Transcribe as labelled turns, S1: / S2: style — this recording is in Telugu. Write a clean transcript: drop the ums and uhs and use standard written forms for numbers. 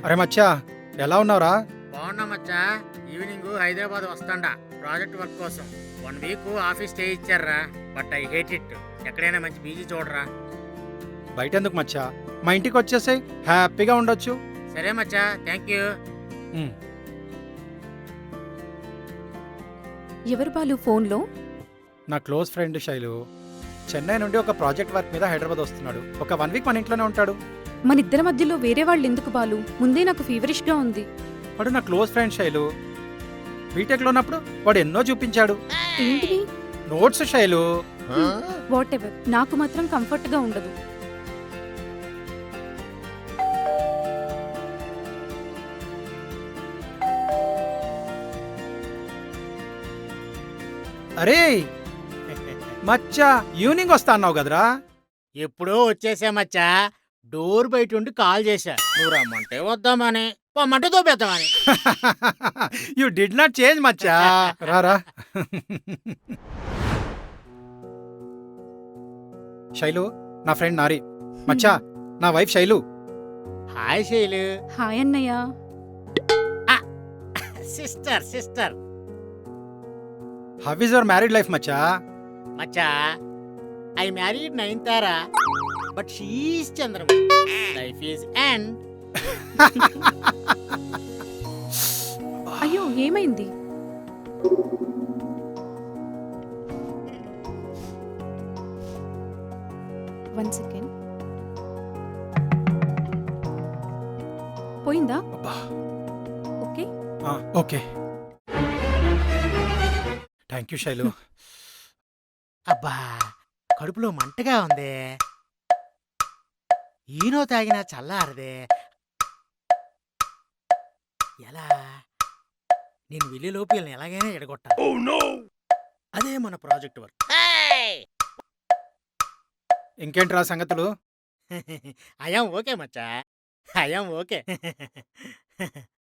S1: అరే మచ్చా, ఎలా ఉన్నావురా?
S2: బాగున్నా మచ్చా. ఈవినింగ్ హైదరాబాద్ వస్తాండా ప్రాజెక్ట్ వర్క్ కోసం. 1 వీక్ ఆఫీస్ స్టే ఇచ్చారా, బట్ ఐ హేట్ ఇట్. ఎక్కడైనా మంచి బీజీ చూడరా.
S1: బయటెందుకు మచ్చా, మా ఇంటికి వచ్చేసాయి, హ్యాపీగా ఉండొచ్చు.
S2: సరే మచ్చా, థ్యాంక్ యూ.
S1: ఉమ్,
S3: ఎవరు బాలు ఫోన్లో?
S1: నా క్లోజ్ ఫ్రెండ్ శైలు చెన్నై నుండి ఒక ప్రాజెక్ట్ వర్క్ మీద హైదరాబాద్ వస్తున్నాడు. ఒక 1 వీక్ మన ఇంట్లోనే ఉంటాడు.
S3: మన ఇద్దరి మధ్యలో వేరే వాళ్ళు ఎందుకు బాలు? ముందే నాకు ఫీవరిష్ గా ఉంది.
S1: వాడు నా క్లోజ్ ఫ్రెండ్ శైలు. బీటెక్లో ఉన్నప్పుడు వాడు ఎన్నో చూపించాడు.
S3: ఏంటివి?
S1: నోట్స్ శైలు.
S3: వాట్ ఎవర్, నాకు మాత్రం కంఫర్ట్ గా ఉండదు.
S1: అరే మచ్చా, ఈవినింగ్ వస్తా అన్నావు కదరా?
S2: ఎప్పుడో వచ్చేసా మచ్చా. డోర్ బయట ఉండి కాల్ చేశా, నువ్వు రమ్మంటే వద్దామని, పొమ్మంటే తోపేద్దామని.
S1: యు డిడ్ నాట్ చేంజ్ మచ్చా. రారా. శైలు నా ఫ్రెండ్ నారి. మచ్చా నా wife Shailu.
S2: Hi Shailu.
S3: Hi అన్నయ్య.
S2: Sister sister.
S1: How is your married life మచ్చా?
S2: మచ్చా, I married Nayanthara, but she's Chandramukhi. Life is end.
S3: అయ్యో ఏమైంది? One second. పోయిందా?
S1: అబ్బా.
S3: Okay.
S1: Okay, thank you Shailu.
S2: అబ్బా, కడుపులో మంటగా ఉంది. ఈనో తాగినా చల్లారదే. ఎలా? నేను వెళ్ళేలోపు వీళ్ళని ఎలాగైనా ఎడగొట్టాలి. అదే మన ప్రాజెక్ట్ వర్క్.
S1: ఇంకేంట్రా సంగతులు?
S2: ఐయాం ఓకే మచ్చా, ఐయాం ఓకే.